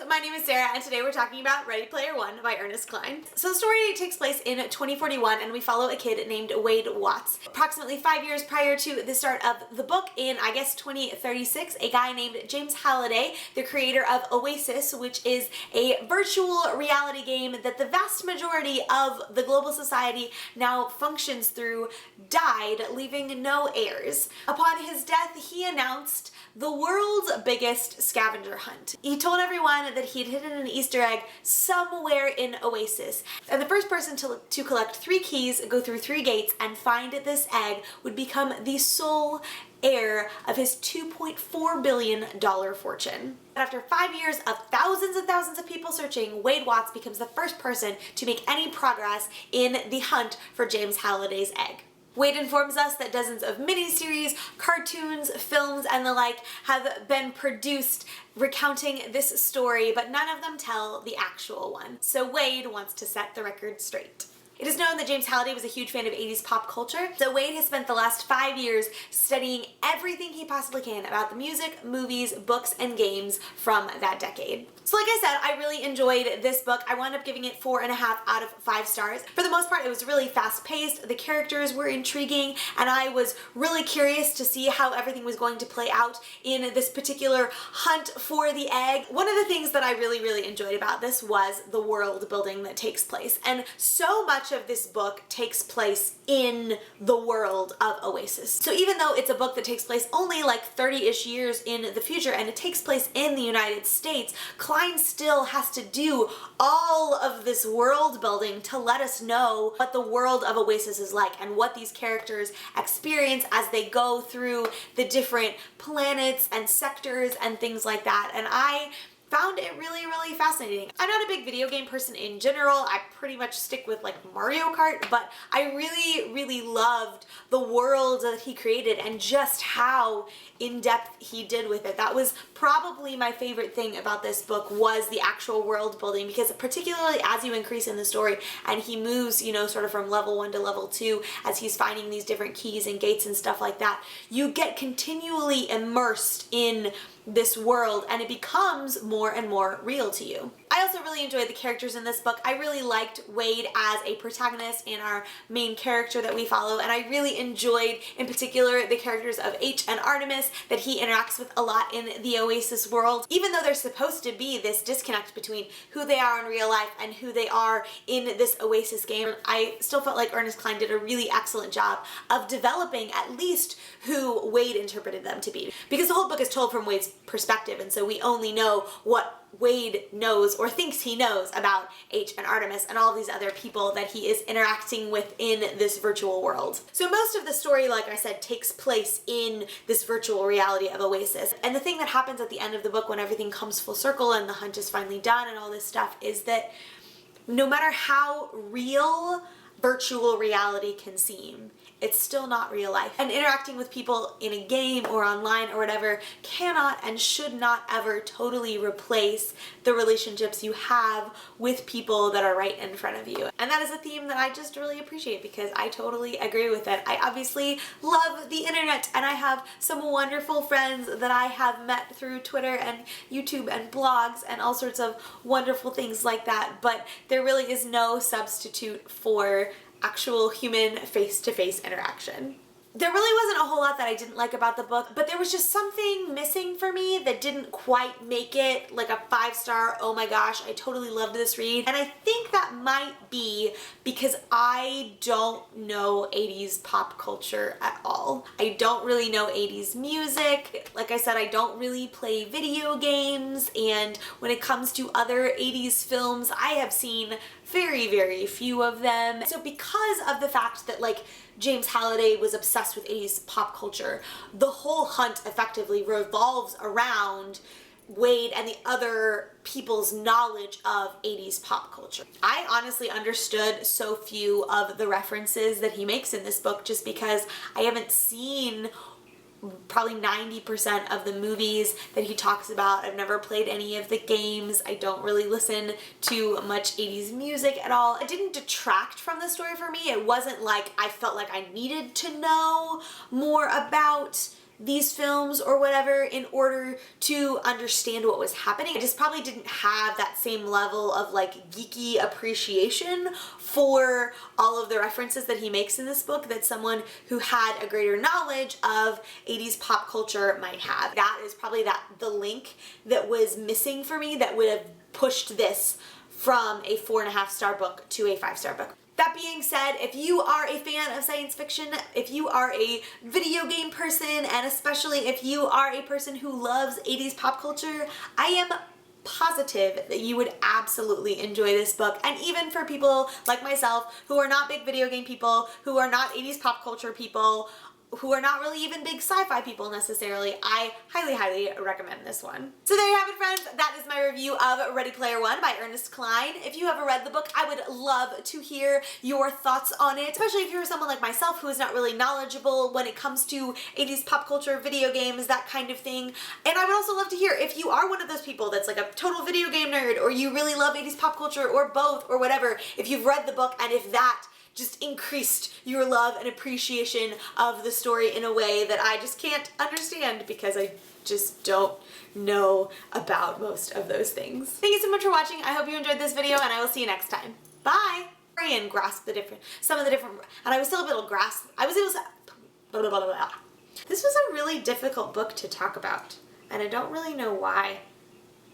my name is Sarah and today we're talking about Ready Player One by Ernest Cline. So the story takes place in 2041 and we follow a kid named Wade Watts. Approximately 5 years prior to the start of the book, in I guess 2036, a guy named James Halliday, the creator of Oasis, which is a virtual reality game that the vast majority of the global society now functions through, died, leaving no heirs. Upon his death, he announced the world's biggest scavenger hunt. He told everyone that he'd hidden an Easter egg somewhere in Oasis, and the first person to collect 3 keys, go through 3 gates, and find this egg would become the sole heir of his $2.4 billion fortune. After 5 years of thousands and thousands of people searching, Wade Watts becomes the first person to make any progress in the hunt for James Halliday's egg. Wade informs us that dozens of miniseries, cartoons, films, and the like have been produced recounting this story, but none of them tell the actual one. So Wade wants to set the record straight. It is known that James Halliday was a huge fan of 80s pop culture, so Wade has spent the last 5 years studying everything he possibly can about the music, movies, books, and games from that decade. So like I said, I really enjoyed this book. I wound up giving it 4.5 out of 5 stars. For the most part, it was really fast-paced, the characters were intriguing, and I was really curious to see how everything was going to play out in this particular hunt for the egg. One of the things that I really enjoyed about this was the world building that takes place, and so much of this book takes place in the world of Oasis. So even though it's a book that takes place only like 30-ish years in the future and it takes place in the United States, Cline still has to do all of this world building to let us know what the world of Oasis is like and what these characters experience as they go through the different planets and sectors and things like that. And I found it really fascinating. I'm not a big video game person in general. I pretty much stick with like Mario Kart, but I really loved the world that he created and just how in-depth he did with it. That was probably my favorite thing about this book, was the actual world building, because particularly as you increase in the story and he moves, you know, sort of from level 1 to level 2 as he's finding these different keys and gates and stuff like that, you get continually immersed in this world and it becomes more and more real to you. I also really enjoyed the characters in this book. I really liked Wade as a protagonist and our main character that we follow, and I really enjoyed in particular the characters of H and Artemis that he interacts with a lot in the Oasis world. Even though there's supposed to be this disconnect between who they are in real life and who they are in this Oasis game, I still felt like Ernest Cline did a really excellent job of developing at least who Wade interpreted them to be. Because the whole book is told from Wade's perspective, and so we only know what Wade knows or thinks he knows about H and Artemis and all these other people that he is interacting with in this virtual world. So most of the story, like I said, takes place in this virtual reality of Oasis. And the thing that happens at the end of the book when everything comes full circle and the hunt is finally done and all this stuff is that no matter how real virtual reality can seem, it's still not real life. And interacting with people in a game or online or whatever cannot and should not ever totally replace the relationships you have with people that are right in front of you. And that is a theme that I just really appreciate because I totally agree with it. I obviously love the internet and I have some wonderful friends that I have met through Twitter and YouTube and blogs and all sorts of wonderful things like that, but there really is no substitute for actual human face-to-face interaction. There really wasn't a whole lot that I didn't like about the book, but there was just something missing for me that didn't quite make it like a 5-star, oh my gosh, I totally loved this read. And I think that might be because I don't know 80s pop culture at all. I don't really know 80s music. Like I said, I don't really play video games, and when it comes to other 80s films, I have seen very few of them. So because of the fact that like James Halliday was obsessed with 80s pop culture, the whole hunt effectively revolves around Wade and the other people's knowledge of 80s pop culture. I honestly understood so few of the references that he makes in this book just because I haven't seen probably 90% of the movies that he talks about. I've never played any of the games. I don't really listen to much 80s music at all. It didn't detract from the story for me. It wasn't like I felt like I needed to know more about these films or whatever in order to understand what was happening. I just probably didn't have that same level of like geeky appreciation for all of the references that he makes in this book that someone who had a greater knowledge of 80s pop culture might have. That is probably the link that was missing for me that would have pushed this from a 4.5-star book to a 5-star book. That being said, if you are a fan of science fiction, if you are a video game person, and especially if you are a person who loves 80s pop culture, I am positive that you would absolutely enjoy this book. And even for people like myself who are not big video game people, who are not 80s pop culture people, who are not really even big sci-fi people necessarily, I highly, highly recommend this one. So there you have it, friends. That is my review of Ready Player One by Ernest Cline. If you haven't read the book, I would love to hear your thoughts on it, especially if you're someone like myself who is not really knowledgeable when it comes to 80s pop culture, video games, that kind of thing. And I would also love to hear if you are one of those people that's like a total video game nerd, or you really love 80s pop culture, or both, or whatever, if you've read the book and if that just increased your love and appreciation of the story in a way that I just can't understand because I just don't know about most of those things. Thank you so much for watching. I hope you enjoyed this video, and I will see you next time. Bye! And grasp some of the different, and I was still able to grasp, I was able to, blah, blah, blah, blah. This was a really difficult book to talk about, and I don't really know why.